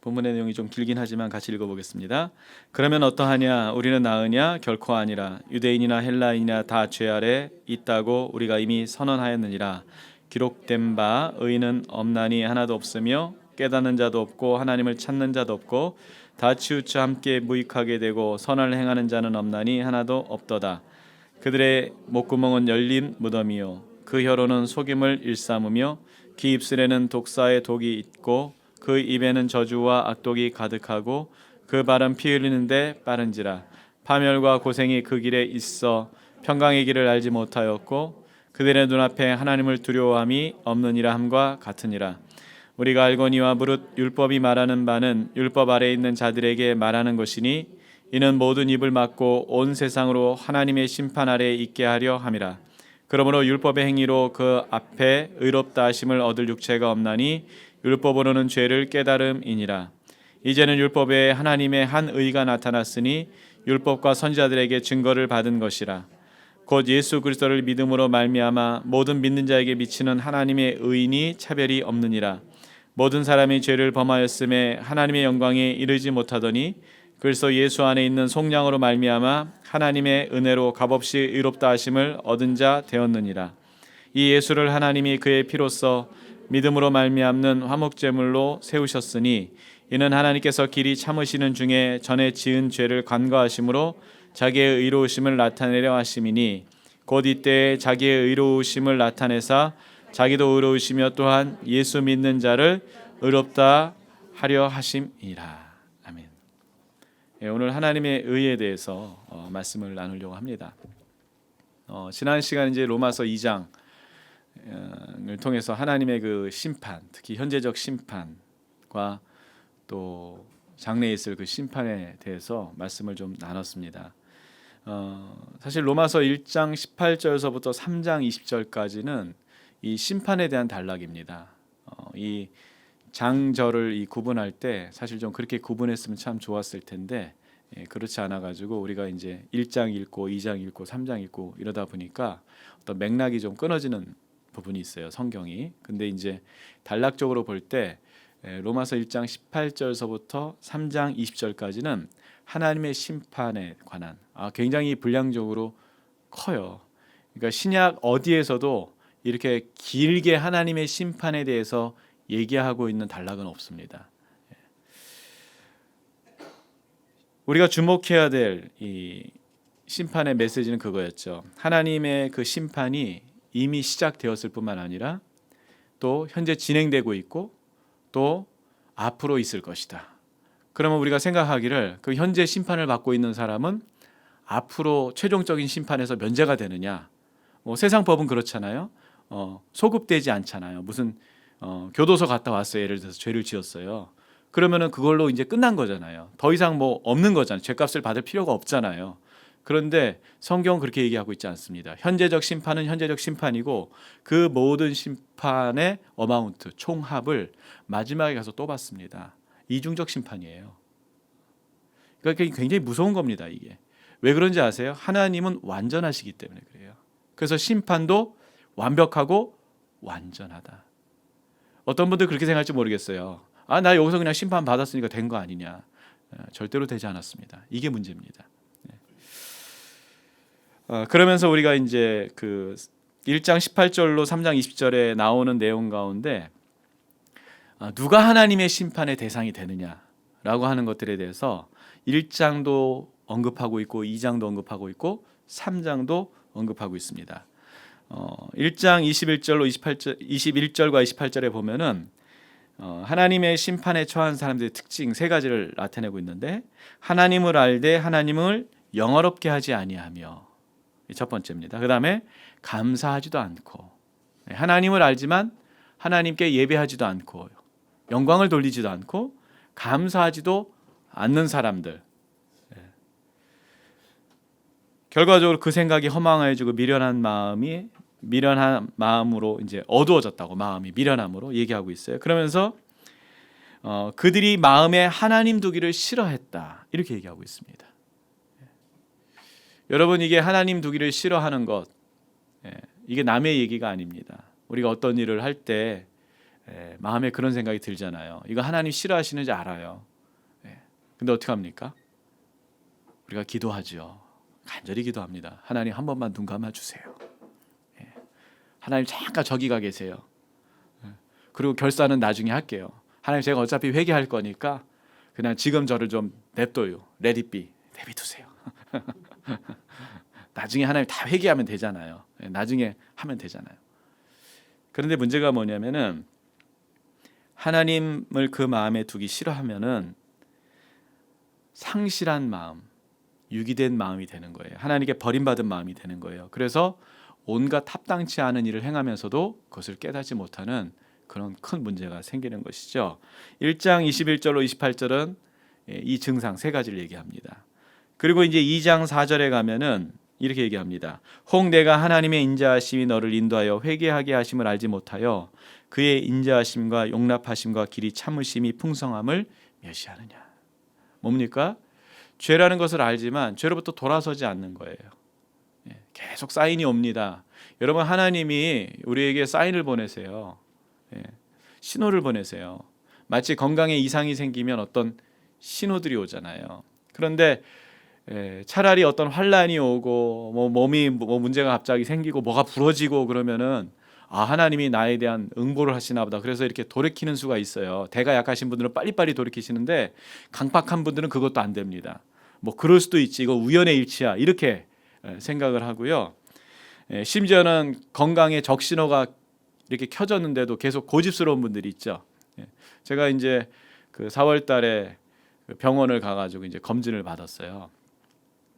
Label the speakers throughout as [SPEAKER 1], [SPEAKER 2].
[SPEAKER 1] 본문의 내용이 좀 길긴 하지만 같이 읽어보겠습니다. 그러면 어떠하냐? 우리는 나으냐? 결코 아니라. 유대인이나 헬라인이나 다 죄 아래 있다고 우리가 이미 선언하였느니라. 기록된 바 의인은 없나니 하나도 없으며 깨닫는 자도 없고 하나님을 찾는 자도 없고 다 치우쳐 함께 무익하게 되고 선을 행하는 자는 없나니 하나도 없도다. 그들의 목구멍은 열린 무덤이요 그 혀로는 속임을 일삼으며 그 입술에는 독사의 독이 있고 그 입에는 저주와 악독이 가득하고 그 발은 피 흘리는데 빠른지라. 파멸과 고생이 그 길에 있어 평강의 길을 알지 못하였고 그들의 눈앞에 하나님을 두려워함이 없느니라 함과 같으니라. 우리가 알거니와 무릇 율법이 말하는 바는 율법 아래에 있는 자들에게 말하는 것이니 이는 모든 입을 막고 온 세상으로 하나님의 심판 아래에 있게 하려 함이라. 그러므로 율법의 행위로 그 앞에 의롭다 하심을 얻을 육체가 없나니 율법으로는 죄를 깨달음이니라. 이제는 율법에 하나님의 한 의가 나타났으니 율법과 선지자들에게 증거를 받은 것이라. 곧 예수 그리스도를 믿음으로 말미암아 모든 믿는 자에게 미치는 하나님의 의인이 차별이 없느니라. 모든 사람이 죄를 범하였음에 하나님의 영광에 이르지 못하더니 그리스도 예수 안에 있는 속량으로 말미암아 하나님의 은혜로 값없이 의롭다 하심을 얻은 자 되었느니라. 이 예수를 하나님이 그의 피로써 믿음으로 말미암는 화목제물로 세우셨으니 이는 하나님께서 길이 참으시는 중에 전에 지은 죄를 간과하심으로 자기의 의로우심을 나타내려 하심이니 곧 이때에 자기의 의로우심을 나타내사 자기도 의로우시며 또한 예수 믿는 자를 의롭다 하려 하심이라. 아멘. 오늘 하나님의 의에 대해서 말씀을 나누려고 합니다. 지난 시간 이제 로마서 2장을 통해서 하나님의 그 심판, 특히 현재적 심판과 또 장래에 있을 그 심판에 대해서 말씀을 좀 나눴습니다. 사실 로마서 1장 18절에서부터 3장 20절까지는 이 심판에 대한 단락입니다. 이 장절을 이 구분할 때 사실 좀 그렇게 구분했으면 참 좋았을 텐데 그렇지 않아 가지고 우리가 이제 1장 읽고 2장 읽고 3장 읽고 이러다 보니까 어떤 맥락이 좀 끊어지는 부분이 있어요, 성경이. 근데 이제 단락적으로 볼 때 로마서 1장 18절서부터 3장 20절까지는 하나님의 심판에 관한 굉장히 분량적으로 커요. 그러니까 신약 어디에서도 이렇게 길게 하나님의 심판에 대해서 얘기하고 있는 단락은 없습니다. 우리가 주목해야 될 이 심판의 메시지는 그거였죠. 하나님의 그 심판이 이미 시작되었을 뿐만 아니라 또 현재 진행되고 있고 또 앞으로 있을 것이다. 그러면 우리가 생각하기를 그 현재 심판을 받고 있는 사람은 앞으로 최종적인 심판에서 면제가 되느냐? 세상 법은 그렇잖아요. 소급되지 않잖아요. 무슨 교도소 갔다 왔어요. 예를 들어서 죄를 지었어요. 그러면은 그걸로 이제 끝난 거잖아요. 더 이상 뭐 없는 거잖아요. 죄값을 받을 필요가 없잖아요. 그런데 성경은 그렇게 얘기하고 있지 않습니다. 현재적 심판은 현재적 심판이고 그 모든 심판의 어마운트, 총합을 마지막에 가서 또 받습니다. 이중적 심판이에요. 그러니까 굉장히 무서운 겁니다. 이게 왜 그런지 아세요? 하나님은 완전하시기 때문에 그래요. 그래서 심판도 완벽하고 완전하다. 어떤 분들 그렇게 생각할지 모르겠어요. 나 여기서 그냥 심판 받았으니까 된 거 아니냐? 절대로 되지 않았습니다. 이게 문제입니다. 그러면서 우리가 이제 그 1장 18절로 3장 20절에 나오는 내용 가운데 누가 하나님의 심판의 대상이 되느냐라고 하는 것들에 대해서 1장도 언급하고 있고 2장도 언급하고 있고 3장도 언급하고 있습니다. 1장 21절로 21절과 28절에 보면은 하나님의 심판에 처한 사람들의 특징 세 가지를 나타내고 있는데 하나님을 알되 하나님을 영화롭게 하지 아니하며 첫 번째입니다. 그 다음에 감사하지도 않고 하나님을 알지만 하나님께 예배하지도 않고 영광을 돌리지도 않고 감사하지도 않는 사람들. 결과적으로 그 생각이 허망해지고 미련한 마음으로 이제 어두워졌다고 마음이 미련함으로 얘기하고 있어요. 그러면서 그들이 마음에 하나님 두기를 싫어했다 이렇게 얘기하고 있습니다. 여러분 이게 하나님 두기를 싫어하는 것 이게 남의 얘기가 아닙니다. 우리가 어떤 일을 할 때 마음에 그런 생각이 들잖아요. 이거 하나님 싫어하시는지 알아요. 근데 어떻게 합니까? 우리가 기도하죠. 간절히 기도합니다. 하나님 한 번만 눈 감아주세요. 하나님 잠깐 저기 가 계세요. 그리고 결산은 나중에 할게요. 하나님 제가 어차피 회개할 거니까 그냥 지금 저를 좀 냅둬요. Let it be. 내비두세요. 나중에 하나님 다 회개하면 되잖아요. 나중에 하면 되잖아요. 그런데 문제가 뭐냐면은 하나님을 그 마음에 두기 싫어하면은 상실한 마음, 유기된 마음이 되는 거예요. 하나님께 버림받은 마음이 되는 거예요. 그래서 온갖 합당치 않은 일을 행하면서도 그것을 깨닫지 못하는 그런 큰 문제가 생기는 것이죠. 1장 21절로 28절은 이 증상 세 가지를 얘기합니다. 그리고 이제 2장 4절에 가면은 이렇게 얘기합니다. 혹 내가 하나님의 인자하심이 너를 인도하여 회개하게 하심을 알지 못하여 그의 인자하심과 용납하심과 길이 참으심이 풍성함을 멸시하느냐. 뭡니까? 죄라는 것을 알지만 죄로부터 돌아서지 않는 거예요. 계속 사인이 옵니다. 여러분 하나님이 우리에게 사인을 보내세요. 신호를 보내세요. 마치 건강에 이상이 생기면 어떤 신호들이 오잖아요. 그런데 차라리 어떤 환란이 오고 뭐 몸이 뭐 문제가 갑자기 생기고 뭐가 부러지고 그러면은 하나님이 나에 대한 응보를 하시나 보다. 그래서 이렇게 돌이키는 수가 있어요. 대가 약하신 분들은 빨리빨리 돌이키시는데 강팍한 분들은 그것도 안 됩니다. 뭐 그럴 수도 있지. 이거 우연의 일치야. 이렇게 생각을 하고요. 심지어는 건강에 적신호가 이렇게 켜졌는데도 계속 고집스러운 분들이 있죠. 제가 이제 그 4월 달에 병원을 가가지고 이제 검진을 받았어요.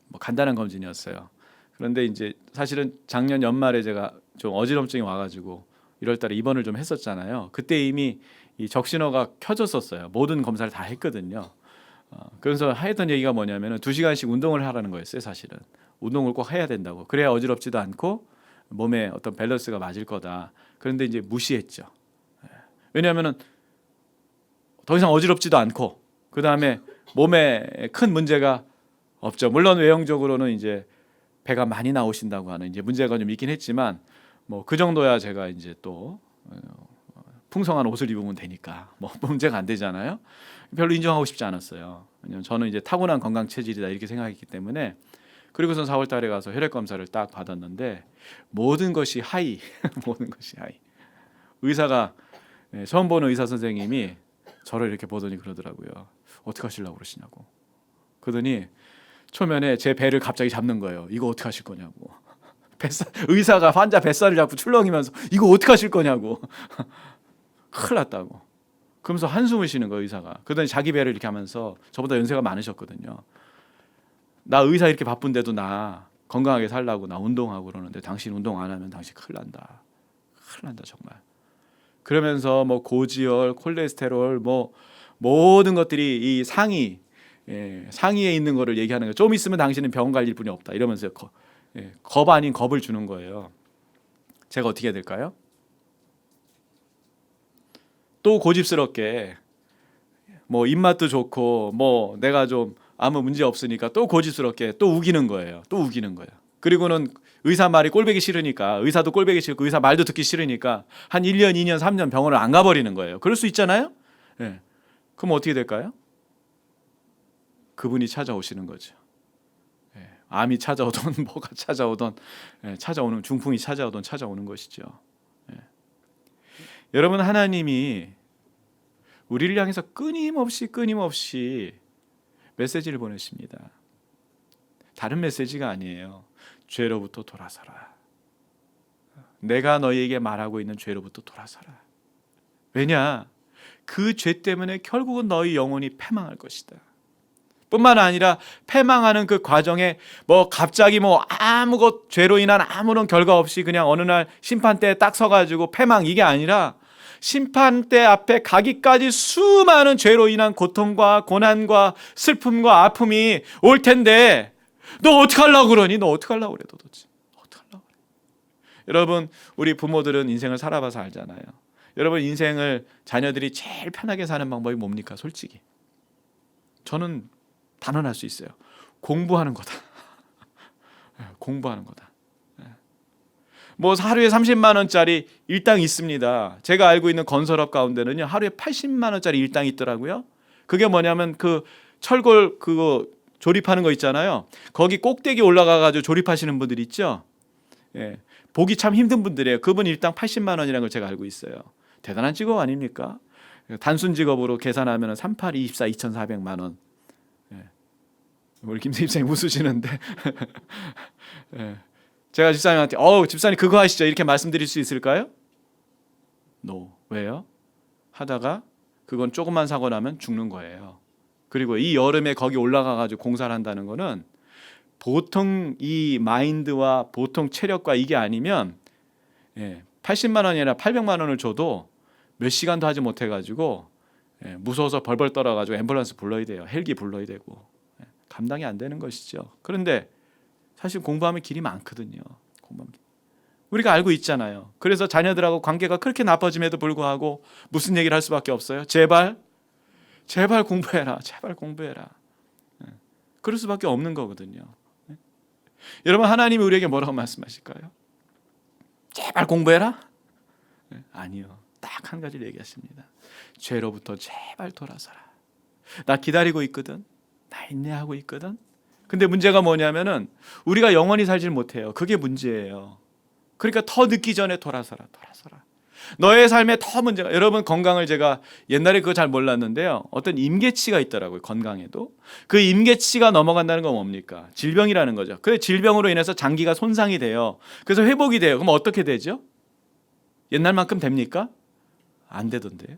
[SPEAKER 1] 뭐 간단한 검진이었어요. 그런데 이제 사실은 작년 연말에 제가 좀 어지럼증이 와가지고 1월 달에 입원을 좀 했었잖아요. 그때 이미 이 적신호가 켜졌었어요. 모든 검사를 다 했거든요. 그래서 하였던 얘기가 뭐냐면은 2시간씩 운동을 하라는 거였어요. 사실은 운동을 꼭 해야 된다고. 그래야 어지럽지도 않고 몸에 어떤 밸런스가 맞을 거다. 그런데 이제 무시했죠. 왜냐하면은 더 이상 어지럽지도 않고 그 다음에 몸에 큰 문제가 없죠. 물론 외형적으로는 이제 배가 많이 나오신다고 하는 이제 문제가 좀 있긴 했지만 뭐 그 정도야 제가 이제 또 풍성한 옷을 입으면 되니까 뭐 문제가 안 되잖아요. 별로 인정하고 싶지 않았어요. 왜냐면 저는 이제 타고난 건강 체질이다 이렇게 생각했기 때문에. 그리고선 4월 달에 가서 혈액 검사를 딱 받았는데 모든 것이 하이 모든 것이 하이. 의사가 처음 보는 의사 선생님이 저를 이렇게 보더니 그러더라고요. 어떻게 하시려고 그러시냐고. 그러더니 초면에 제 배를 갑자기 잡는 거예요. 이거 어떻게 하실 거냐고. 의사가 환자 뱃살을 잡고 출렁이면서 이거 어떻게 하실 거냐고. 큰일 났다고. 그러면서 한숨을 쉬는 거예요, 의사가. 그러더니 자기 배를 이렇게 하면서 저보다 연세가 많으셨거든요. 나 의사 이렇게 바쁜데도 나 건강하게 살라고 나 운동하고 그러는데 당신 운동 안 하면 당신 큰일 난다. 큰일 난다 정말. 그러면서 뭐 고지혈, 콜레스테롤 뭐 모든 것들이 이 상위에 있는 거를 얘기하는 거예요. 좀 있으면 당신은 병원 갈 일뿐이 없다. 이러면서 겁 아닌 겁을 주는 거예요. 제가 어떻게 해야 될까요? 또 고집스럽게 뭐 입맛도 좋고 뭐 내가 좀 아무 문제 없으니까 또 고집스럽게 또 우기는 거예요. 또 우기는 거예요. 그리고는 의사 말이 꼴보기 싫으니까 의사도 꼴보기 싫고 의사 말도 듣기 싫으니까 한 1년, 2년, 3년 병원을 안 가버리는 거예요. 그럴 수 있잖아요. 그럼 어떻게 될까요? 그분이 찾아오시는 거죠. 암이 찾아오던 뭐가 찾아오던 찾아오는 중풍이 찾아오던 찾아오는 것이죠. 여러분 하나님이 우리를 향해서 끊임없이 메시지를 보내십니다. 다른 메시지가 아니에요. 죄로부터 돌아서라. 내가 너희에게 말하고 있는 죄로부터 돌아서라. 왜냐? 그 죄 때문에 결국은 너희 영혼이 패망할 것이다. 뿐만 아니라 패망하는 그 과정에 뭐 갑자기 뭐 아무것 죄로 인한 아무런 결과 없이 그냥 어느 날 심판대에 딱 서가지고 패망 이게 아니라 심판대 앞에 가기까지 수많은 죄로 인한 고통과 고난과 슬픔과 아픔이 올 텐데 너 어떻게 하려고 그러니? 너 어떻게 하려고 그래 도대체? 어떻게 하려고 그래? 여러분 우리 부모들은 인생을 살아봐서 알잖아요. 여러분 인생을 자녀들이 제일 편하게 사는 방법이 뭡니까? 솔직히 저는 단언할 수 있어요. 공부하는 거다. 공부하는 거다. 뭐 하루에 30만 원짜리 일당 있습니다. 제가 알고 있는 건설업 가운데는요, 하루에 80만 원짜리 일당이 있더라고요. 그게 뭐냐면 그 철골 그거 조립하는 거 있잖아요. 거기 꼭대기 올라가 가지고 조립하시는 분들 있죠. 예. 보기 참 힘든 분들이에요. 그분 일당 80만 원이라는 걸 제가 알고 있어요. 대단한 직업 아닙니까? 단순 직업으로 계산하면 38, 24, 2,400만 원. 예. 우리 김세 집사님 웃으시는데 예. 제가 집사님한테 집사님 그거 하시죠 이렇게 말씀드릴 수 있을까요? No. 왜요? 하다가 그건 조금만 사고 나면 죽는 거예요. 그리고 이 여름에 거기 올라가 가지고 공사를 한다는 거는 보통 이 마인드와 보통 체력과 이게 아니면 80만 원이나 800만 원을 줘도 몇 시간도 하지 못해 가지고 무서워서 벌벌 떨어 가지고 앰뷸런스 불러야 돼요. 헬기 불러야 되고 감당이 안 되는 것이죠. 그런데 사실 공부하면 길이 많거든요. 우리가 알고 있잖아요. 그래서 자녀들하고 관계가 그렇게 나빠짐에도 불구하고 무슨 얘기를 할 수밖에 없어요. 제발 공부해라. 제발 공부해라. 그럴 수밖에 없는 거거든요. 여러분, 하나님이 우리에게 뭐라고 말씀하실까요? 제발 공부해라? 아니요. 딱 한 가지를 얘기하십니다. 죄로부터 제발 돌아서라. 나 기다리고 있거든. 나 인내하고 있거든. 근데 문제가 뭐냐면은 우리가 영원히 살질 못해요. 그게 문제예요. 그러니까 더 늦기 전에 돌아서라. 너의 삶에 더 문제가, 여러분 건강을 제가 옛날에 그거 잘 몰랐는데요. 어떤 임계치가 있더라고요. 건강에도. 그 임계치가 넘어간다는 건 뭡니까? 질병이라는 거죠. 그 질병으로 인해서 장기가 손상이 돼요. 그래서 회복이 돼요. 그럼 어떻게 되죠? 옛날만큼 됩니까? 안 되던데요.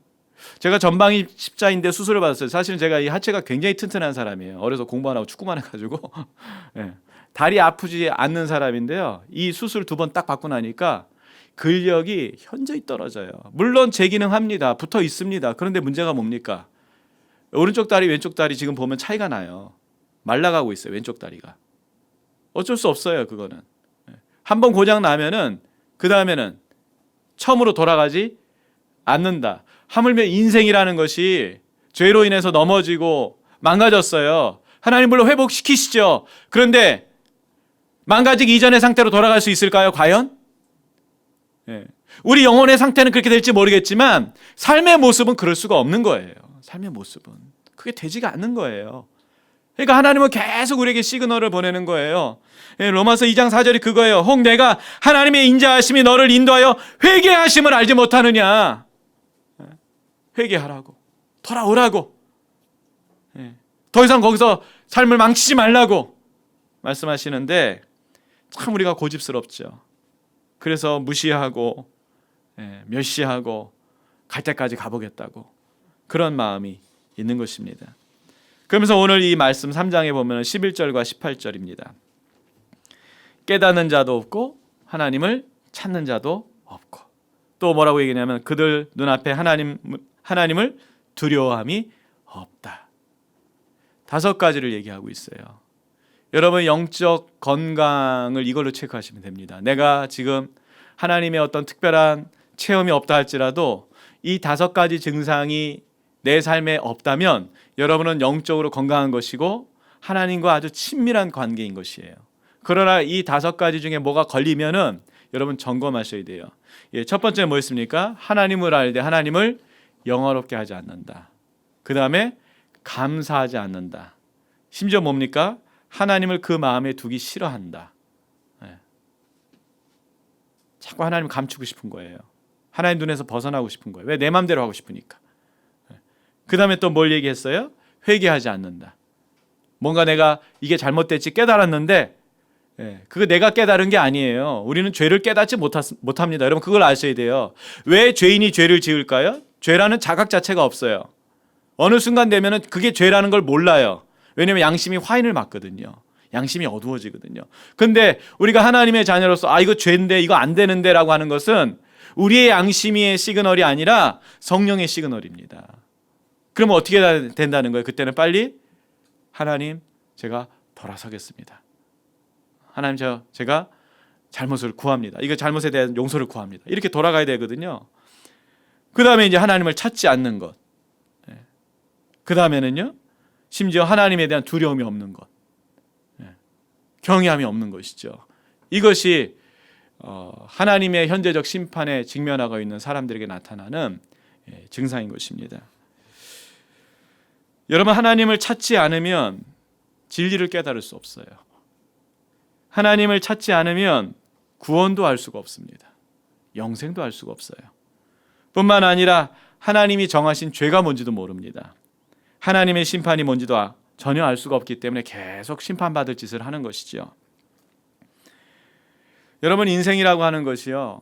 [SPEAKER 1] 제가 전방위 십자인대 수술을 받았어요. 사실은 제가 이 하체가 굉장히 튼튼한 사람이에요. 어려서 공부 안 하고 축구만 해가지고 다리 아프지 않는 사람인데요. 이 수술 2번 딱 받고 나니까 근력이 현저히 떨어져요. 물론 제 기능합니다. 붙어 있습니다. 그런데 문제가 뭡니까? 오른쪽 다리 왼쪽 다리 지금 보면 차이가 나요. 말라가고 있어요. 왼쪽 다리가. 어쩔 수 없어요. 그거는. 한번 고장 나면은 그 다음에는 처음으로 돌아가지 않는다. 하물며 인생이라는 것이 죄로 인해서 넘어지고 망가졌어요. 하나님 물론 회복시키시죠. 그런데 망가지기 이전의 상태로 돌아갈 수 있을까요? 과연? 우리 영혼의 상태는 그렇게 될지 모르겠지만 삶의 모습은 그럴 수가 없는 거예요. 삶의 모습은 그게 되지가 않는 거예요. 그러니까 하나님은 계속 우리에게 시그널을 보내는 거예요. 로마서 2장 4절이 그거예요. 혹 내가 하나님의 인자하심이 너를 인도하여 회개하심을 알지 못하느냐. 회개하라고, 돌아오라고, 더 이상 거기서 삶을 망치지 말라고 말씀하시는데 참 우리가 고집스럽죠. 그래서 무시하고 멸시하고 갈 때까지 가보겠다고 그런 마음이 있는 것입니다. 그러면서 오늘 이 말씀 3장에 보면 11절과 18절입니다. 깨닫는 자도 없고 하나님을 찾는 자도 없고, 또 뭐라고 얘기하냐면 그들 눈앞에 하나님을 두려워함이 없다. 5가지를 얘기하고 있어요. 여러분 영적 건강을 이걸로 체크하시면 됩니다. 내가 지금 하나님의 어떤 특별한 체험이 없다 할지라도 이 5가지 증상이 내 삶에 없다면 여러분은 영적으로 건강한 것이고 하나님과 아주 친밀한 관계인 것이에요. 그러나 이 5가지 중에 뭐가 걸리면은 여러분 점검하셔야 돼요. 첫 번째 뭐였습니까? 하나님을 알되 하나님을 영화롭게 하지 않는다. 그 다음에 감사하지 않는다. 심지어 뭡니까? 하나님을 그 마음에 두기 싫어한다. 자꾸 하나님을 감추고 싶은 거예요. 하나님 눈에서 벗어나고 싶은 거예요. 왜? 내 마음대로 하고 싶으니까. 그 다음에 또 뭘 얘기했어요? 회개하지 않는다. 뭔가 내가 이게 잘못됐지 깨달았는데 그거 내가 깨달은 게 아니에요. 우리는 죄를 깨닫지 못합니다. 여러분 그걸 아셔야 돼요. 왜 죄인이 죄를 지을까요? 죄라는 자각 자체가 없어요. 어느 순간 되면은 그게 죄라는 걸 몰라요. 왜냐하면 양심이 화인을 맞거든요. 양심이 어두워지거든요. 근데 우리가 하나님의 자녀로서 이거 죄인데 이거 안 되는데 라고 하는 것은 우리의 양심의 시그널이 아니라 성령의 시그널입니다. 그러면 어떻게 된다는 거예요? 그때는 빨리 하나님 제가 돌아서겠습니다. 하나님 제가 잘못을 구합니다. 이거 잘못에 대한 용서를 구합니다. 이렇게 돌아가야 되거든요. 그 다음에 이제 하나님을 찾지 않는 것. 그 다음에는요, 심지어 하나님에 대한 두려움이 없는 것, 경외함이 없는 것이죠. 이것이 하나님의 현재적 심판에 직면하고 있는 사람들에게 나타나는 증상인 것입니다. 여러분, 하나님을 찾지 않으면 진리를 깨달을 수 없어요. 하나님을 찾지 않으면 구원도 알 수가 없습니다. 영생도 알 수가 없어요. 뿐만 아니라 하나님이 정하신 죄가 뭔지도 모릅니다. 하나님의 심판이 뭔지도 전혀 알 수가 없기 때문에 계속 심판받을 짓을 하는 것이죠. 여러분, 인생이라고 하는 것이요,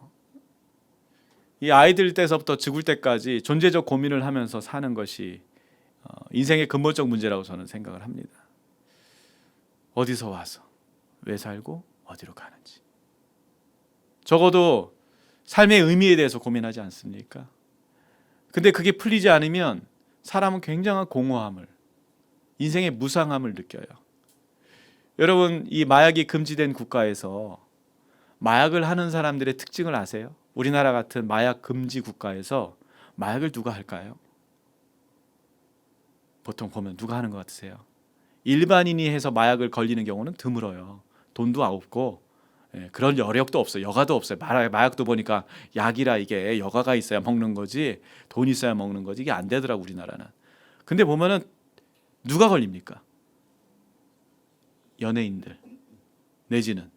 [SPEAKER 1] 이 아이들 때서부터 죽을 때까지 존재적 고민을 하면서 사는 것이 인생의 근본적 문제라고 저는 생각을 합니다. 어디서 와서 왜 살고 어디로 가는지, 적어도 삶의 의미에 대해서 고민하지 않습니까? 근데 그게 풀리지 않으면 사람은 굉장한 공허함을, 인생의 무상함을 느껴요. 여러분, 이 마약이 금지된 국가에서 마약을 하는 사람들의 특징을 아세요? 우리나라 같은 마약 금지 국가에서 마약을 누가 할까요? 보통 보면 누가 하는 것 같으세요? 일반인이 해서 마약을 걸리는 경우는 드물어요. 돈도 없고 그런 여력도 없어요. 여가도 없어요. 마약도 보니까 약이라 이게 여가가 있어야 먹는 거지, 돈 있어야 먹는 거지, 이게 안 되더라고 우리나라는. 근데 보면은 누가 걸립니까? 연예인들 내지는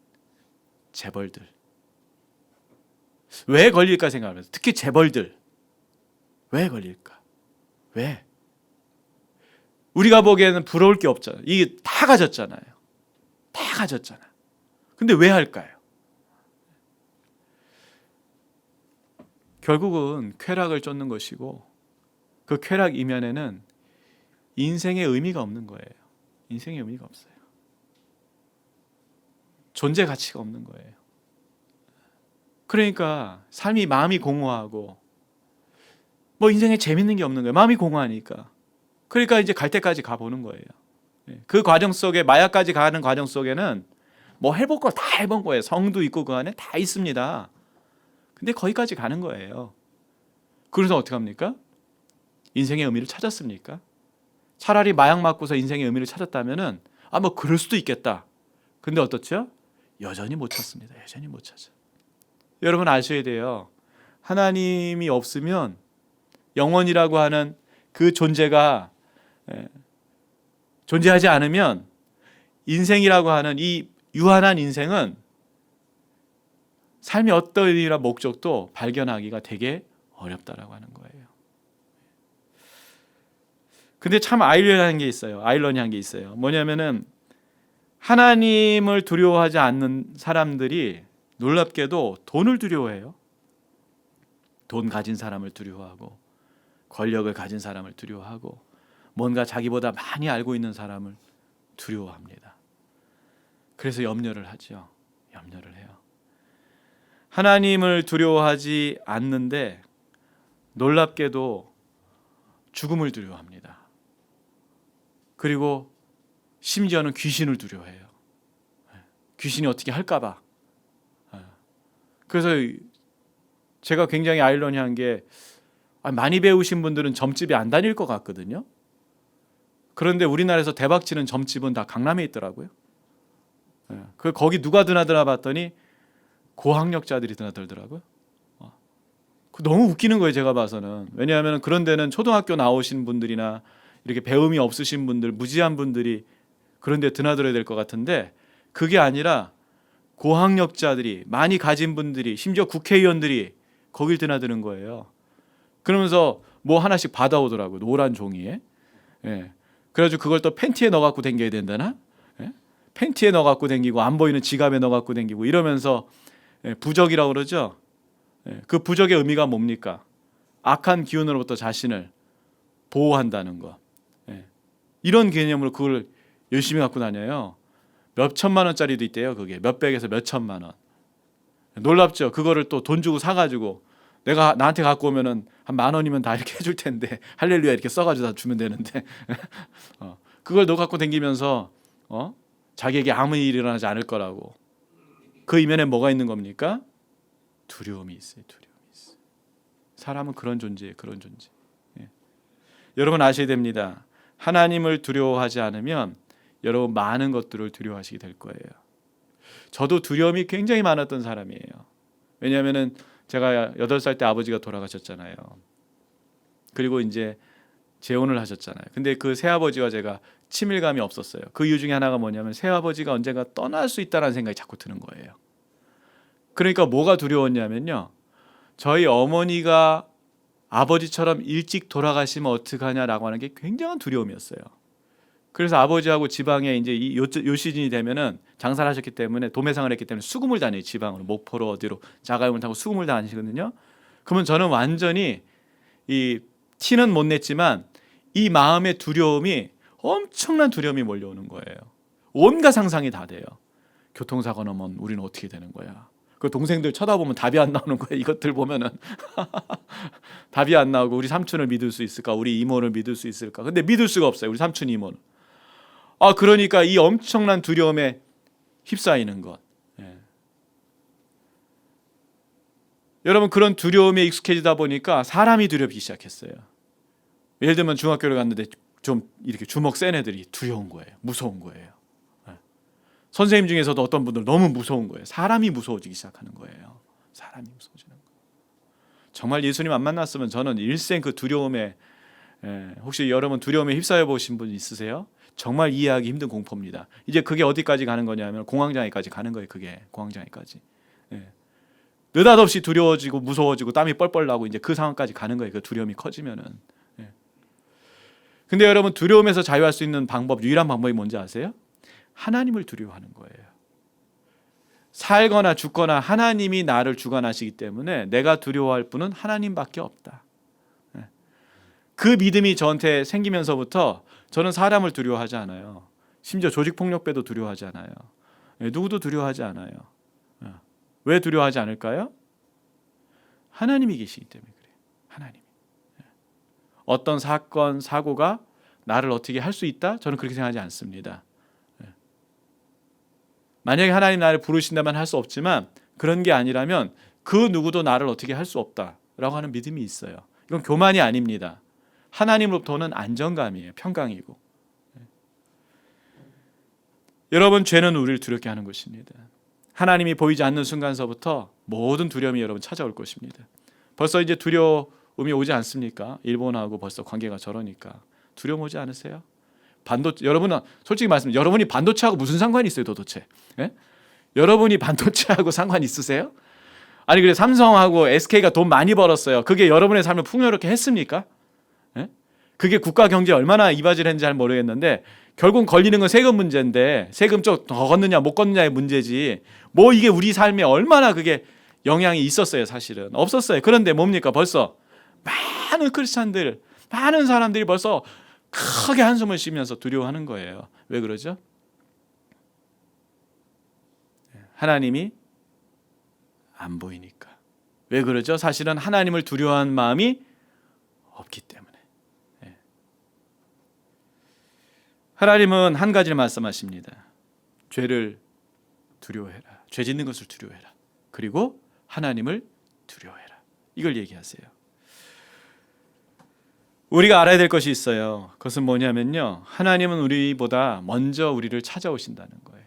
[SPEAKER 1] 재벌들. 왜 걸릴까 생각하면서, 특히 재벌들 왜 걸릴까? 왜? 우리가 보기에는 부러울 게 없잖아요. 이게 다 가졌잖아요. 다 가졌잖아요. 근데 왜 할까요? 결국은 쾌락을 쫓는 것이고, 그 쾌락 이면에는 인생의 의미가 없는 거예요. 인생의 의미가 없어요. 존재 가치가 없는 거예요. 그러니까 삶이, 마음이 공허하고 뭐 인생에 재밌는 게 없는 거예요. 마음이 공허하니까. 그러니까 이제 갈 때까지 가보는 거예요. 그 과정 속에, 마약까지 가는 과정 속에는 뭐 해볼 거 다 해본 거예요. 성도 있고 그 안에 다 있습니다. 근데 거기까지 가는 거예요. 그래서 어떻게 합니까? 인생의 의미를 찾았습니까? 차라리 마약 맞고서 인생의 의미를 찾았다면은 뭐 그럴 수도 있겠다. 근데 어떻죠? 여전히 못 찾습니다. 여전히 못 찾아. 여러분 아셔야 돼요. 하나님이 없으면 영원이라고 하는 그 존재가 존재하지 않으면 인생이라고 하는 이 유한한 인생은 삶의 어떤 의미나 목적도 발견하기가 되게 어렵다라고 하는 거예요. 근데 참 아이러니한 게 있어요. 뭐냐면은 하나님을 두려워하지 않는 사람들이 놀랍게도 돈을 두려워해요. 돈 가진 사람을 두려워하고, 권력을 가진 사람을 두려워하고, 뭔가 자기보다 많이 알고 있는 사람을 두려워합니다. 그래서 염려를 하죠. 염려를 해요. 하나님을 두려워하지 않는데 놀랍게도 죽음을 두려워합니다. 그리고 심지어는 귀신을 두려워해요. 귀신이 어떻게 할까 봐. 그래서 제가 굉장히 아이러니한 게, 많이 배우신 분들은 점집에 안 다닐 것 같거든요. 그런데 우리나라에서 대박치는 점집은 다 강남에 있더라고요. 거기 누가 드나드나 봤더니 고학력자들이 드나들더라고요. 너무 웃기는 거예요, 제가 봐서는. 왜냐하면 그런 데는 초등학교 나오신 분들이나 이렇게 배움이 없으신 분들, 무지한 분들이 그런 데 드나들어야 될 것 같은데, 그게 아니라 고학력자들이, 많이 가진 분들이, 심지어 국회의원들이 거길 드나드는 거예요. 그러면서 뭐 하나씩 받아오더라고요, 노란 종이에. 그래가지고 그걸 또 팬티에 넣어갖고 댕겨야 된다나? 팬티에 넣어갖고 댕기고, 안 보이는 지갑에 넣어갖고 댕기고 이러면서 부적이라고 그러죠. 그 부적의 의미가 뭡니까? 악한 기운으로부터 자신을 보호한다는 거. 이런 개념으로 그걸 열심히 갖고 다녀요. 몇 천만 원짜리도 있대요. 그게 몇백에서 몇 천만 원. 놀랍죠. 그거를 또 돈 주고 사가지고, 내가 나한테 갖고 오면은 한 10,000원이면 다 이렇게 해줄 텐데, 할렐루야 이렇게 써가지고 다 주면 되는데 그걸 너 갖고 댕기면서 자기에게 아무 일이 일어나지 않을 거라고. 그 이면에 뭐가 있는 겁니까? 두려움이 있어요. 두려움이 있어요. 사람은 그런 존재예요. 그런 존재. 여러분 아셔야 됩니다. 하나님을 두려워하지 않으면 여러분 많은 것들을 두려워하시게 될 거예요. 저도 두려움이 굉장히 많았던 사람이에요. 왜냐하면은 제가 8살 때 아버지가 돌아가셨잖아요. 그리고 이제 재혼을 하셨잖아요. 근데 그 새아버지와 제가 친밀감이 없었어요. 그 이유 중에 하나가 뭐냐면 새아버지가 언젠가 떠날 수 있다는 생각이 자꾸 드는 거예요. 그러니까 뭐가 두려웠냐면요, 저희 어머니가 아버지처럼 일찍 돌아가시면 어떡하냐라고 하는 게 굉장한 두려움이었어요. 그래서 아버지하고 지방에 이제 요 시즌이 되면은 장사를 하셨기 때문에 도매상을 했기 때문에 수금을 다녀요. 지방으로 목포로 어디로 자가용을 타고 수금을 다니시거든요. 그러면 저는 완전히 이 티는 못 냈지만 이 마음의 두려움이 엄청난 두려움이 몰려오는 거예요. 온갖 상상이 다 돼요. 교통사고 나면 우리는 어떻게 되는 거야? 그 동생들 쳐다보면 답이 안 나오는 거예요. 이것들 보면은 답이 안 나오고 우리 삼촌을 믿을 수 있을까? 우리 이모를 믿을 수 있을까? 근데 믿을 수가 없어요. 우리 삼촌 이모는. 그러니까 이 엄청난 두려움에 휩싸이는 것. 예. 여러분, 그런 두려움에 익숙해지다 보니까 사람이 두렵기 시작했어요. 예를 들면 중학교를 갔는데 좀 이렇게 주먹 센 애들이 두려운 거예요. 무서운 거예요. 예. 선생님 중에서도 어떤 분들 너무 무서운 거예요. 사람이 무서워지기 시작하는 거예요. 사람이 무서워지는 거예요. 정말 예수님 안 만났으면 저는 일생 그 두려움에, 혹시 여러분 두려움에 휩싸여 보신 분 있으세요? 정말 이해하기 힘든 공포입니다. 이제 그게 어디까지 가는 거냐면 공황장애까지 가는 거예요. 그게 공황장애까지. 느닷없이 두려워지고 무서워지고 땀이 뻘뻘 나고 이제 그 상황까지 가는 거예요. 그 두려움이 커지면은. 근데 여러분, 두려움에서 자유할 수 있는 방법, 유일한 방법이 뭔지 아세요? 하나님을 두려워하는 거예요. 살거나 죽거나 하나님이 나를 주관하시기 때문에 내가 두려워할 분은 하나님밖에 없다. 그 믿음이 저한테 생기면서부터 저는 사람을 두려워하지 않아요. 심지어 조직폭력배도 두려워하지 않아요. 누구도 두려워하지 않아요. 왜 두려워하지 않을까요? 하나님이 계시기 때문에 그래요. 하나님. 어떤 사건, 사고가 나를 어떻게 할 수 있다? 저는 그렇게 생각하지 않습니다. 만약에 하나님 나를 부르신다면 할 수 없지만 그런 게 아니라면 그 누구도 나를 어떻게 할 수 없다라고 하는 믿음이 있어요. 이건 교만이 아닙니다. 하나님으로부터는 안정감이에요. 평강이고. 여러분, 죄는 우리를 두렵게 하는 것입니다. 하나님이 보이지 않는 순간서부터 모든 두려움이 여러분 찾아올 것입니다. 벌써 이제 두려움이 오지 않습니까? 일본하고 벌써 관계가 저러니까. 두려움 오지 않으세요? 여러분은 솔직히 말씀드리면 여러분이 반도체하고 무슨 상관이 있어요 도대체? 예? 여러분이 반도체하고 상관 있으세요? 아니 그래, 삼성하고 SK가 돈 많이 벌었어요. 그게 여러분의 삶을 풍요롭게 했습니까? 예? 그게 국가 경제에 얼마나 이바지를 했는지 잘 모르겠는데 결국 걸리는 건 세금 문제인데 세금 좀 더 걷느냐 못 걷느냐의 문제지 뭐 이게 우리 삶에 얼마나 그게 영향이 있었어요? 사실은 없었어요. 그런데 뭡니까? 벌써 많은 크리스찬들, 많은 사람들이 벌써 크게 한숨을 쉬면서 두려워하는 거예요. 왜 그러죠? 하나님이 안 보이니까. 왜 그러죠? 사실은 하나님을 두려워하는 마음이 없기 때문에. 하나님은 한 가지를 말씀하십니다. 죄를 두려워해라. 죄 짓는 것을 두려워해라. 그리고 하나님을 두려워해라. 이걸 얘기하세요. 우리가 알아야 될 것이 있어요. 그것은 뭐냐면요, 하나님은 우리보다 먼저 우리를 찾아오신다는 거예요.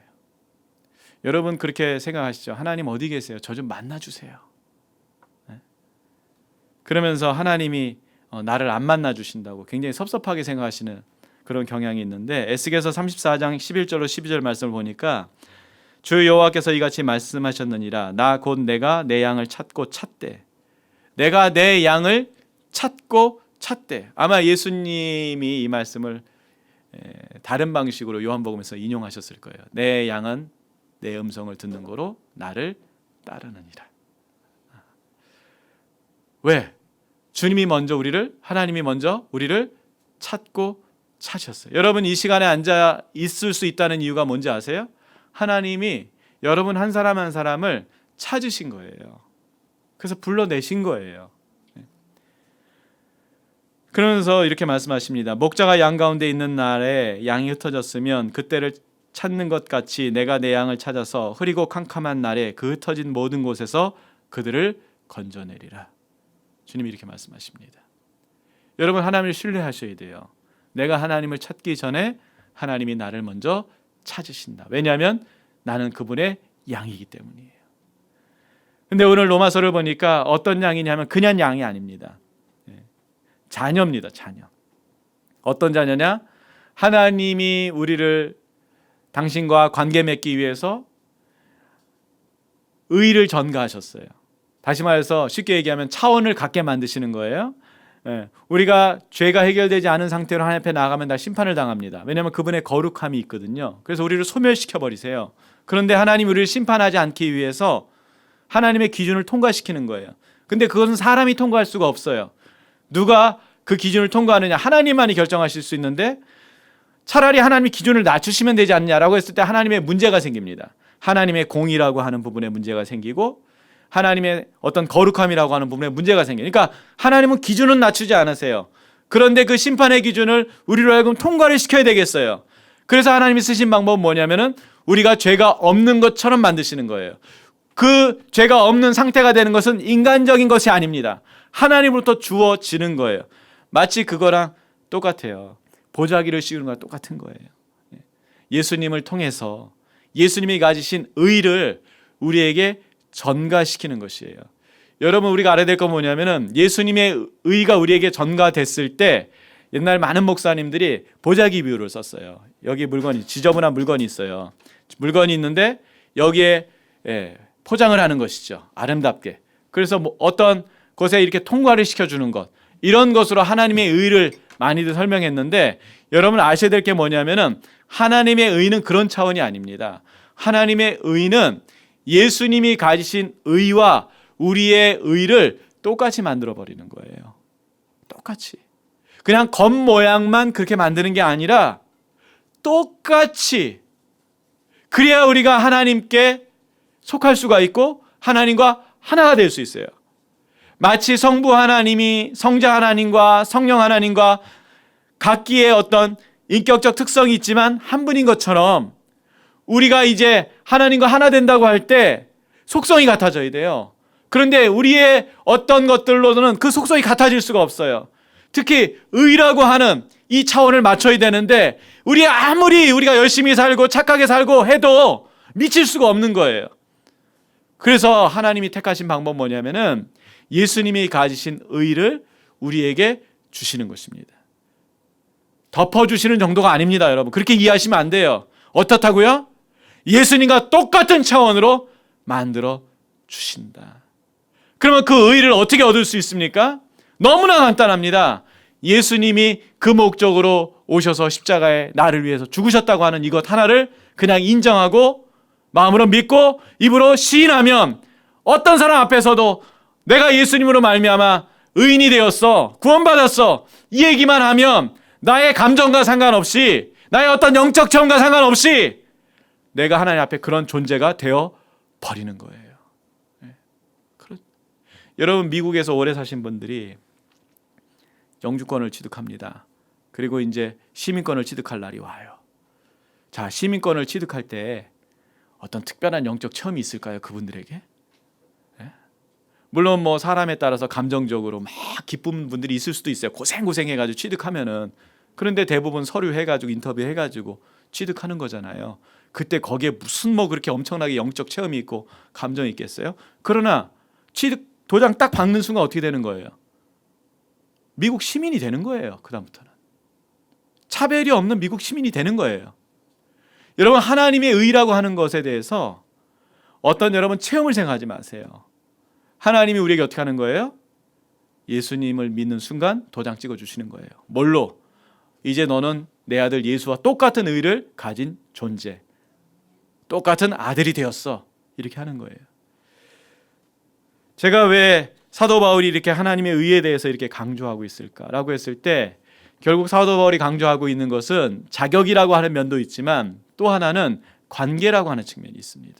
[SPEAKER 1] 여러분 그렇게 생각하시죠? 하나님 어디 계세요? 저 좀 만나주세요. 그러면서 하나님이 나를 안 만나주신다고 굉장히 섭섭하게 생각하시는 그런 경향이 있는데, 에스겔서 34장 11절로 12절 말씀을 보니까 주 여호와께서 이같이 말씀하셨느니라. 나 곧 내가 내 양을 찾고 찾되. 내가 내 양을 찾고 찾되. 아마 예수님이 이 말씀을 다른 방식으로 요한복음에서 인용하셨을 거예요. 내 양은 내 음성을 듣는 거로 나를 따르느니라. 왜? 주님이 먼저 하나님이 먼저 우리를 찾고 찾으셨어요. 여러분 이 시간에 앉아 있을 수 있다는 이유가 뭔지 아세요? 하나님이 여러분 한 사람 한 사람을 찾으신 거예요. 그래서 불러내신 거예요. 그러면서 이렇게 말씀하십니다. 목자가 양 가운데 있는 날에 양이 흩어졌으면 그때를 찾는 것 같이 내가 내 양을 찾아서 흐리고 캄캄한 날에 그 흩어진 모든 곳에서 그들을 건져내리라. 주님이 이렇게 말씀하십니다. 여러분 하나님을 신뢰하셔야 돼요. 내가 하나님을 찾기 전에 하나님이 나를 먼저 찾으신다. 왜냐하면 나는 그분의 양이기 때문이에요. 근데 오늘 로마서를 보니까 어떤 양이냐면 그냥 양이 아닙니다. 자녀입니다. 자녀. 어떤 자녀냐? 하나님이 우리를 당신과 관계 맺기 위해서 의를 전가하셨어요. 다시 말해서 쉽게 얘기하면 차원을 갖게 만드시는 거예요. 우리가 죄가 해결되지 않은 상태로 하나님 앞에 나가면 다 심판을 당합니다. 왜냐하면 그분의 거룩함이 있거든요. 그래서 우리를 소멸시켜 버리세요. 그런데 하나님 우리를 심판하지 않기 위해서 하나님의 기준을 통과시키는 거예요. 근데 그것은 사람이 통과할 수가 없어요. 누가 그 기준을 통과하느냐? 하나님만이 결정하실 수 있는데 차라리 하나님이 기준을 낮추시면 되지 않냐라고 했을 때 하나님의 문제가 생깁니다. 하나님의 공의라고 하는 부분에 문제가 생기고 하나님의 어떤 거룩함이라고 하는 부분에 문제가 생겨요. 그러니까 하나님은 기준은 낮추지 않으세요. 그런데 그 심판의 기준을 우리로 하여금 통과를 시켜야 되겠어요. 그래서 하나님이 쓰신 방법은 뭐냐면은 우리가 죄가 없는 것처럼 만드시는 거예요. 그 죄가 없는 상태가 되는 것은 인간적인 것이 아닙니다. 하나님으로부터 주어지는 거예요. 마치 그거랑 똑같아요. 보자기를 씌우는 거랑 똑같은 거예요. 예수님을 통해서 예수님이 가지신 의를 우리에게 전가시키는 것이에요. 여러분, 우리가 알아야 될 건 뭐냐면은 예수님의 의가 우리에게 전가됐을 때 옛날 많은 목사님들이 보자기 비유를 썼어요. 여기 물건이 지저분한 물건이 있어요. 물건이 있는데 여기에 포장을 하는 것이죠. 아름답게. 그래서 뭐 어떤 곳에 이렇게 통과를 시켜주는 것, 이런 것으로 하나님의 의를 많이들 설명했는데 여러분 아셔야 될 게 뭐냐면은 하나님의 의는 그런 차원이 아닙니다. 하나님의 의는 예수님이 가지신 의와 우리의 의를 똑같이 만들어 버리는 거예요. 똑같이. 그냥 겉모양만 그렇게 만드는 게 아니라 똑같이. 그래야 우리가 하나님께 속할 수가 있고 하나님과 하나가 될 수 있어요. 마치 성부 하나님이 성자 하나님과 성령 하나님과 각기의 어떤 인격적 특성이 있지만 한 분인 것처럼 우리가 이제 하나님과 하나 된다고 할 때 속성이 같아져야 돼요. 그런데 우리의 어떤 것들로는 그 속성이 같아질 수가 없어요. 특히 의라고 하는 이 차원을 맞춰야 되는데 아무리 우리가 열심히 살고 착하게 살고 해도 미칠 수가 없는 거예요. 그래서 하나님이 택하신 방법은 뭐냐면은 예수님이 가지신 의를 우리에게 주시는 것입니다. 덮어주시는 정도가 아닙니다, 여러분. 그렇게 이해하시면 안 돼요. 어떻다고요? 예수님과 똑같은 차원으로 만들어 주신다. 그러면 그 의를 어떻게 얻을 수 있습니까? 너무나 간단합니다. 예수님이 그 목적으로 오셔서 십자가에 나를 위해서 죽으셨다고 하는 이것 하나를 그냥 인정하고 마음으로 믿고 입으로 시인하면 어떤 사람 앞에서도 내가 예수님으로 말미암아 의인이 되었어, 구원받았어, 이 얘기만 하면 나의 감정과 상관없이 나의 어떤 영적 체험과 상관없이 내가 하나님 앞에 그런 존재가 되어 버리는 거예요. 여러분, 미국에서 오래 사신 분들이 영주권을 취득합니다. 그리고 이제 시민권을 취득할 날이 와요. 자, 시민권을 취득할 때 어떤 특별한 영적 체험이 있을까요? 그분들에게? 물론 뭐 사람에 따라서 감정적으로 막 기쁜 분들이 있을 수도 있어요. 고생해가지고 취득하면은. 그런데 대부분 서류 해가지고 인터뷰 해가지고 취득하는 거잖아요. 그때 거기에 무슨 뭐 그렇게 엄청나게 영적 체험이 있고 감정이 있겠어요? 그러나 취득 도장 딱 박는 순간 어떻게 되는 거예요? 미국 시민이 되는 거예요. 그다음부터는 차별이 없는 미국 시민이 되는 거예요. 여러분, 하나님의 의라고 하는 것에 대해서 어떤 여러분 체험을 생각하지 마세요. 하나님이 우리에게 어떻게 하는 거예요? 예수님을 믿는 순간 도장 찍어주시는 거예요. 뭘로? 이제 너는 내 아들 예수와 똑같은 의를 가진 존재, 똑같은 아들이 되었어. 이렇게 하는 거예요. 제가 왜 사도 바울이 이렇게 하나님의 의에 대해서 이렇게 강조하고 있을까라고 했을 때 결국 사도 바울이 강조하고 있는 것은 자격이라고 하는 면도 있지만 또 하나는 관계라고 하는 측면이 있습니다.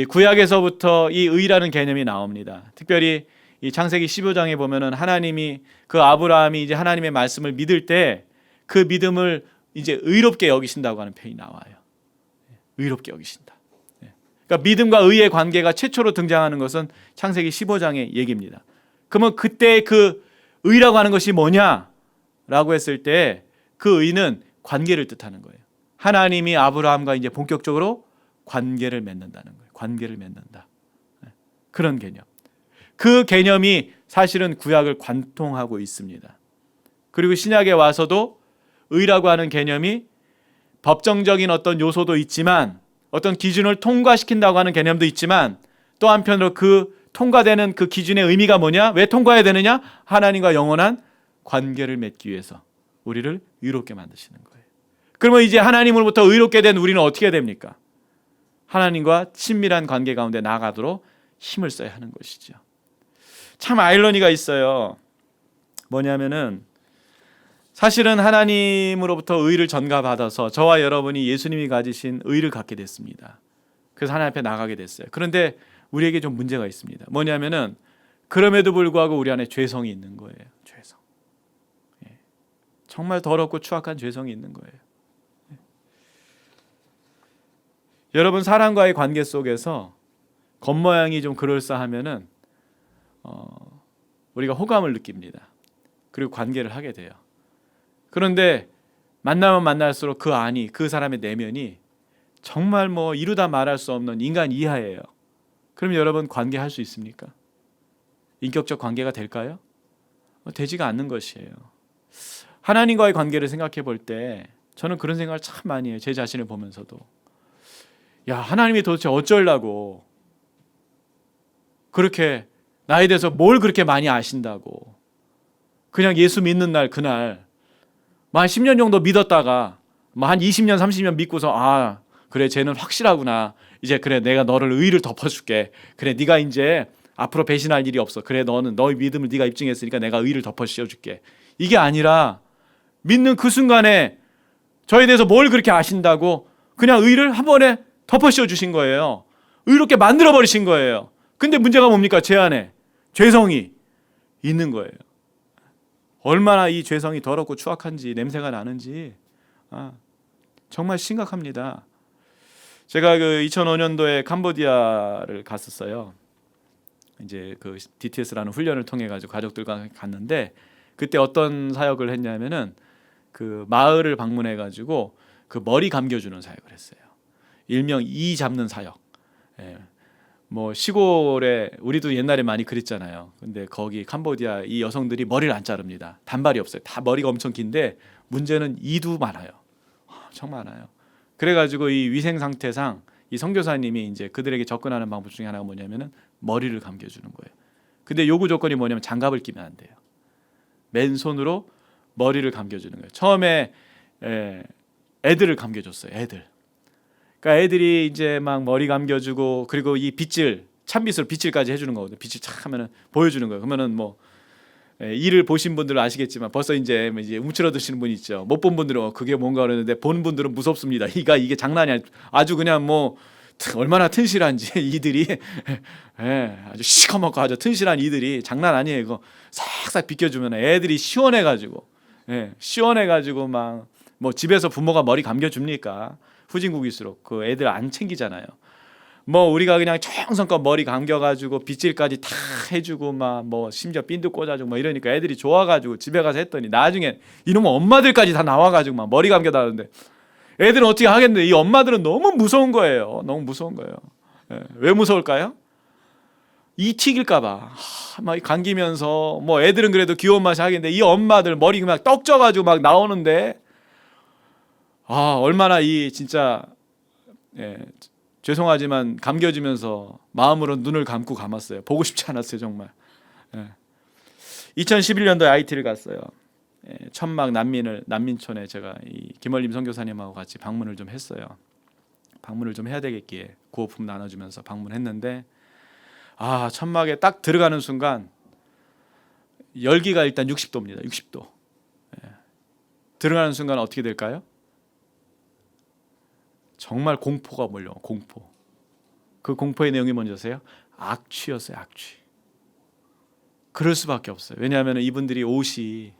[SPEAKER 1] 구약에서부터 이 의라는 개념이 나옵니다. 특별히 이 창세기 15장에 보면은 하나님이 그 아브라함이 이제 하나님의 말씀을 믿을 때 그 믿음을 이제 의롭게 여기신다고 하는 표현이 나와요. 의롭게 여기신다. 그러니까 믿음과 의의 관계가 최초로 등장하는 것은 창세기 15장의 얘기입니다. 그러면 그때 그 의라고 하는 것이 뭐냐라고 했을 때 그 의는 관계를 뜻하는 거예요. 하나님이 아브라함과 이제 본격적으로 관계를 맺는다는 거예요. 관계를 맺는다. 그런 개념. 그 개념이 사실은 구약을 관통하고 있습니다. 그리고 신약에 와서도 의라고 하는 개념이 법정적인 어떤 요소도 있지만 어떤 기준을 통과시킨다고 하는 개념도 있지만 또 한편으로 그 통과되는 그 기준의 의미가 뭐냐? 왜 통과해야 되느냐? 하나님과 영원한 관계를 맺기 위해서 우리를 의롭게 만드시는 거예요. 그러면 이제 하나님으로부터 의롭게 된 우리는 어떻게 됩니까? 하나님과 친밀한 관계 가운데 나아가도록 힘을 써야 하는 것이죠. 참 아이러니가 있어요. 뭐냐면은 사실은 하나님으로부터 의를 전가받아서 저와 여러분이 예수님이 가지신 의를 갖게 됐습니다. 그래서 하나님 앞에 나가게 됐어요. 그런데 우리에게 좀 문제가 있습니다. 뭐냐면은 그럼에도 불구하고 우리 안에 죄성이 있는 거예요. 죄성. 정말 더럽고 추악한 죄성이 있는 거예요. 여러분, 사람과의 관계 속에서 겉모양이 좀 그럴싸하면은 우리가 호감을 느낍니다. 그리고 관계를 하게 돼요. 그런데 만나면 만날수록 그 안이, 그 사람의 내면이 정말 뭐 이루다 말할 수 없는 인간 이하예요. 그럼 여러분 관계할 수 있습니까? 인격적 관계가 될까요? 되지가 않는 것이에요. 하나님과의 관계를 생각해 볼 때 저는 그런 생각을 참 많이 해요. 제 자신을 보면서도. 야, 하나님이 도대체 어쩌려고 그렇게 나에 대해서 뭘 그렇게 많이 아신다고. 그냥 예수 믿는 날 그날 한 10년 정도 믿었다가 한 20년 30년 믿고서 그래 쟤는 확실하구나. 이제 그래 내가 너를 의를 덮어줄게. 그래 네가 이제 앞으로 배신할 일이 없어. 그래 너는 너의 믿음을 네가 입증했으니까 내가 의를 덮어씌워줄게. 이게 아니라 믿는 그 순간에 저에 대해서 뭘 그렇게 아신다고 그냥 의를 한 번에 덮어씌워 주신 거예요. 의롭게 만들어 버리신 거예요. 근데 문제가 뭡니까? 제 안에 죄성이 있는 거예요. 얼마나 이 죄성이 더럽고 추악한지, 냄새가 나는지 정말 심각합니다. 제가 그 2005년도에 캄보디아를 갔었어요. 이제 그 DTS라는 훈련을 통해 가지고 가족들과 갔는데 그때 어떤 사역을 했냐면은 그 마을을 방문해 가지고 그 머리 감겨주는 사역을 했어요. 일명 이 잡는 사역. 뭐 시골에 우리도 옛날에 많이 그랬잖아요. 근데 거기 캄보디아 이 여성들이 머리를 안 자릅니다. 단발이 없어요. 다 머리가 엄청 긴데 문제는 이도 많아요. 엄청 많아요. 그래가지고 이 위생 상태상 이 선교사님이 이제 그들에게 접근하는 방법 중에 하나가 뭐냐면은 머리를 감겨주는 거예요. 근데 요구 조건이 뭐냐면 장갑을 끼면 안 돼요. 맨손으로 머리를 감겨주는 거예요. 처음에 애들을 감겨줬어요. 애들. 그러니까 애들이 이제 막 머리 감겨주고 그리고 이 빗질 찬빗으로 빗질까지 해주는 거거든요. 빗질 착 하면은 보여주는 거예요. 그러면은 뭐 일을 보신 분들은 아시겠지만 벌써 이제 움츠러드시는 분 있죠. 못 본 분들은 그게 뭔가 그러는데 본 분들은 무섭습니다. 이게 장난이 아니에요. 아주 그냥 뭐 얼마나 튼실한지 이들이 아주 시커멓고 아주 튼실한 이들이 장난 아니에요. 이거 싹싹 비껴주면 애들이 시원해가지고 시원해가지고 막 뭐 집에서 부모가 머리 감겨줍니까? 후진국일수록 그 애들 안 챙기잖아요. 뭐 우리가 그냥 정성껏 머리 감겨가지고 빗질까지 다 해주고 막 뭐 심지어 핀도 꽂아주고 막 이러니까 애들이 좋아가지고 집에 가서 했더니 나중에 이놈의 엄마들까지 다 나와가지고 막 머리 감겨달라는데 애들은 어떻게 하겠는데 이 엄마들은 너무 무서운 거예요. 너무 무서운 거예요. 왜 무서울까요? 이 튀길까봐 막 감기면서 뭐 애들은 그래도 귀여운 맛이 하겠는데 이 엄마들 머리 막 떡져가지고 막 나오는데 얼마나 이 진짜 죄송하지만 감겨지면서 마음으로 눈을 감고 감았어요. 보고 싶지 않았어요 정말. 2011년도에 IT를 갔어요. 천막 난민촌에 제가 이 김월림 선교사님하고 같이 방문을 좀 했어요. 방문을 좀 해야 되겠기에 구호품 나눠주면서 방문했는데 천막에 딱 들어가는 순간 열기가 일단 60도입니다. 60도. 들어가는 순간 어떻게 될까요? 정말 공포가 몰려요. 공포. 그 공포의 내용이 뭔지 아세요? 악취였어요. 악취. 그럴 수밖에 없어요. 왜냐하면 이분들이 옷이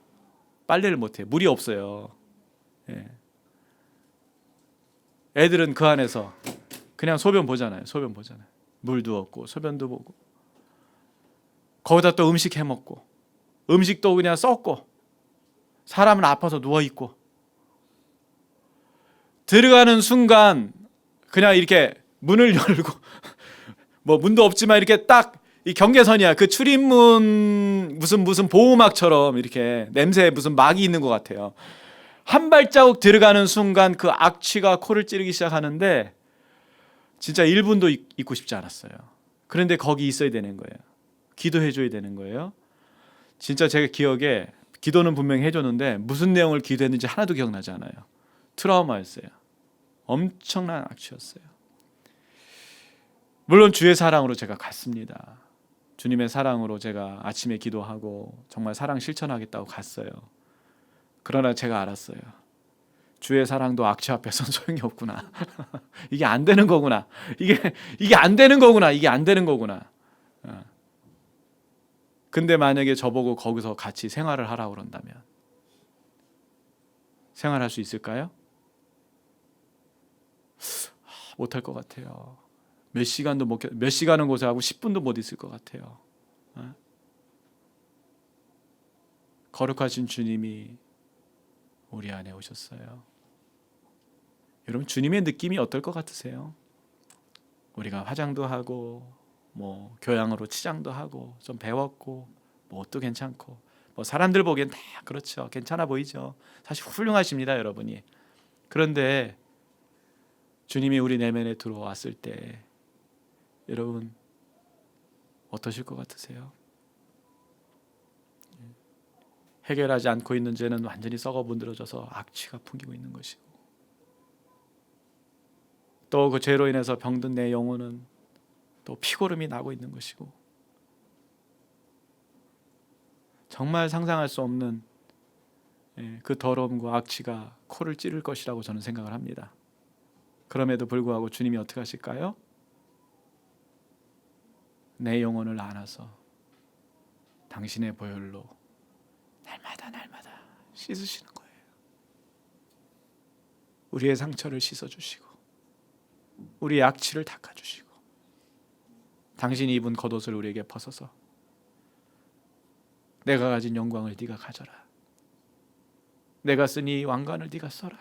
[SPEAKER 1] 빨래를 못해요. 물이 없어요. 애들은 그 안에서 그냥 소변 보잖아요. 소변 보잖아요. 물도 없고 소변도 보고 거기다 또 음식 해먹고 음식도 그냥 썩고 사람은 아파서 누워있고 들어가는 순간 그냥 이렇게 문을 열고 뭐 문도 없지만 이렇게 딱 이 경계선이야. 그 출입문 무슨 보호막처럼 이렇게 냄새에 무슨 막이 있는 것 같아요. 한 발자국 들어가는 순간 그 악취가 코를 찌르기 시작하는데 진짜 1분도 있고 싶지 않았어요. 그런데 거기 있어야 되는 거예요. 기도해 줘야 되는 거예요. 진짜 제가 기억에 기도는 분명히 해줬는데 무슨 내용을 기도했는지 하나도 기억나지 않아요. 트라우마였어요. 엄청난 악취였어요. 물론 주의 사랑으로 제가 갔습니다. 주님의 사랑으로 제가 아침에 기도하고 정말 사랑 실천하겠다고 갔어요. 그러나 제가 알았어요. 주의 사랑도 악취 앞에서는 소용이 없구나. 이게 안 되는 거구나. 이게 안 되는 거구나. 이게 안 되는 거구나. 근데 만약에 저보고 거기서 같이 생활을 하라고 그런다면 생활할 수 있을까요? 못할 것 같아요. 몇 시간은 고생하고 10분도 못 있을 것 같아요. 거룩하신 주님이 우리 안에 오셨어요. 여러분, 주님의 느낌이 어떨 것 같으세요? 우리가 화장도 하고 교양으로 치장도 하고 좀 배웠고 옷도 괜찮고 사람들 보기엔 다 그렇죠. 괜찮아 보이죠. 사실 훌륭하십니다, 여러분이. 그런데 주님이 우리 내면에 들어왔을 때 여러분 어떠실 것 같으세요? 해결하지 않고 있는 죄는 완전히 썩어 문드러져서 악취가 풍기고 있는 것이고, 또 그 죄로 인해서 병든 내 영혼은 또 피고름이 나고 있는 것이고, 정말 상상할 수 없는 그 더러움과 악취가 코를 찌를 것이라고 저는 생각을 합니다. 그럼에도 불구하고 주님이 어떻게 하실까요? 내 영혼을 안아서 당신의 보혈로 날마다 씻으시는 거예요. 우리의 상처를 씻어주시고 우리의 악취를 닦아주시고, 당신이 입은 겉옷을 우리에게 벗어서 내가 가진 영광을 네가 가져라. 내가 쓴 이 왕관을 네가 써라.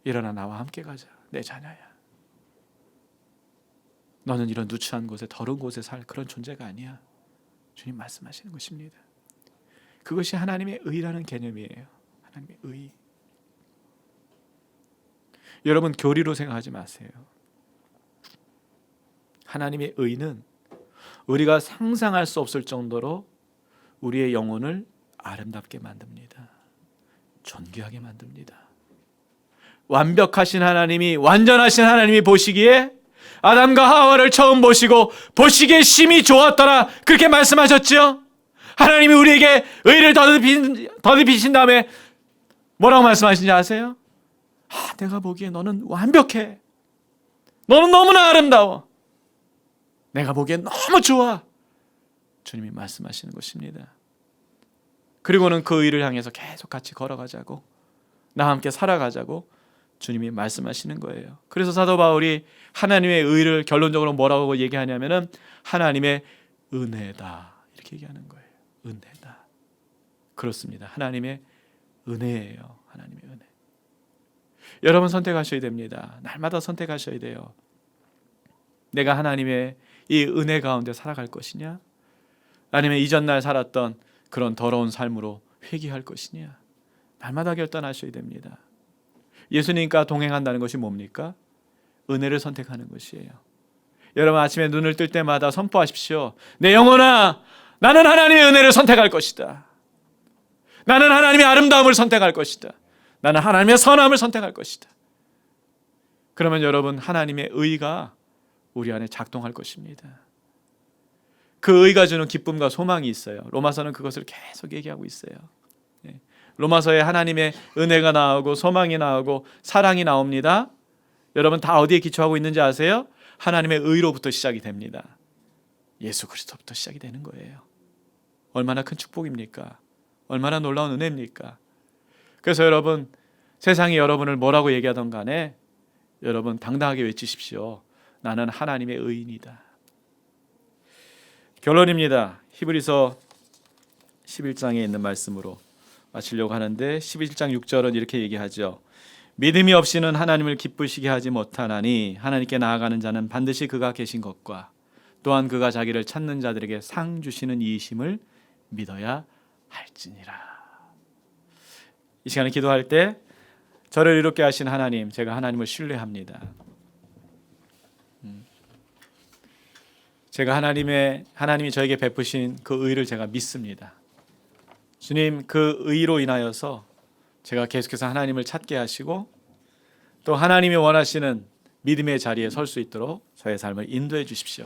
[SPEAKER 1] 일어나 나와 함께 가자. 내 자녀야. 너는 이런 누추한 곳에, 더러운 곳에 살 그런 존재가 아니야. 주님 말씀하시는 것입니다. 그것이 하나님의 의라는 개념이에요. 하나님의 의. 여러분, 교리로 생각하지 마세요. 하나님의 의는 우리가 상상할 수 없을 정도로 우리의 영혼을 아름답게 만듭니다. 존귀하게 만듭니다. 완벽하신 하나님이, 완전하신 하나님이 보시기에 아담과 하와를 처음 보시기에 심히 좋았더라, 그렇게 말씀하셨죠. 하나님이 우리에게 의를 더듬이신 다음에 뭐라고 말씀하시는지 아세요? 내가 보기에 너는 완벽해. 너는 너무나 아름다워. 내가 보기엔 너무 좋아. 주님이 말씀하시는 것입니다. 그리고는 그 의를 향해서 계속 같이 걸어가자고, 나와 함께 살아가자고 주님이 말씀하시는 거예요. 그래서 사도 바울이 하나님의 의를 결론적으로 뭐라고 얘기하냐면은 하나님의 은혜다, 이렇게 얘기하는 거예요. 은혜다. 그렇습니다. 하나님의 은혜예요. 하나님의 은혜. 여러분 선택하셔야 됩니다. 날마다 선택하셔야 돼요. 내가 하나님의 이 은혜 가운데 살아갈 것이냐, 아니면 이전날 살았던 그런 더러운 삶으로 회귀할 것이냐, 날마다 결단하셔야 됩니다. 예수님과 동행한다는 것이 뭡니까? 은혜를 선택하는 것이에요. 여러분, 아침에 눈을 뜰 때마다 선포하십시오. 내 영혼아, 나는 하나님의 은혜를 선택할 것이다. 나는 하나님의 아름다움을 선택할 것이다. 나는 하나님의 선함을 선택할 것이다. 그러면 여러분, 하나님의 의가 우리 안에 작동할 것입니다. 그 의가 주는 기쁨과 소망이 있어요. 로마서는 그것을 계속 얘기하고 있어요. 로마서에 하나님의 은혜가 나오고 소망이 나오고 사랑이 나옵니다. 여러분, 다 어디에 기초하고 있는지 아세요? 하나님의 의로부터 시작이 됩니다. 예수 그리스도부터 시작이 되는 거예요. 얼마나 큰 축복입니까? 얼마나 놀라운 은혜입니까? 그래서 여러분, 세상이 여러분을 뭐라고 얘기하던 간에 여러분 당당하게 외치십시오. 나는 하나님의 의인이다. 결론입니다. 히브리서 11장에 있는 말씀으로 마치려고 하는데, 11장 6절은 이렇게 얘기하죠. 믿음이 없이는 하나님을 기쁘시게 하지 못하나니 하나님께 나아가는 자는 반드시 그가 계신 것과 또한 그가 자기를 찾는 자들에게 상 주시는 이이심을 믿어야 할지니라. 이 시간에 기도할 때 저를 이롭게 하신 하나님, 제가 하나님을 신뢰합니다. 제가 하나님이 저에게 베푸신 그 의를 제가 믿습니다. 주님, 그 의로 인하여서 제가 계속해서 하나님을 찾게 하시고 또 하나님이 원하시는 믿음의 자리에 설 수 있도록 저의 삶을 인도해 주십시오.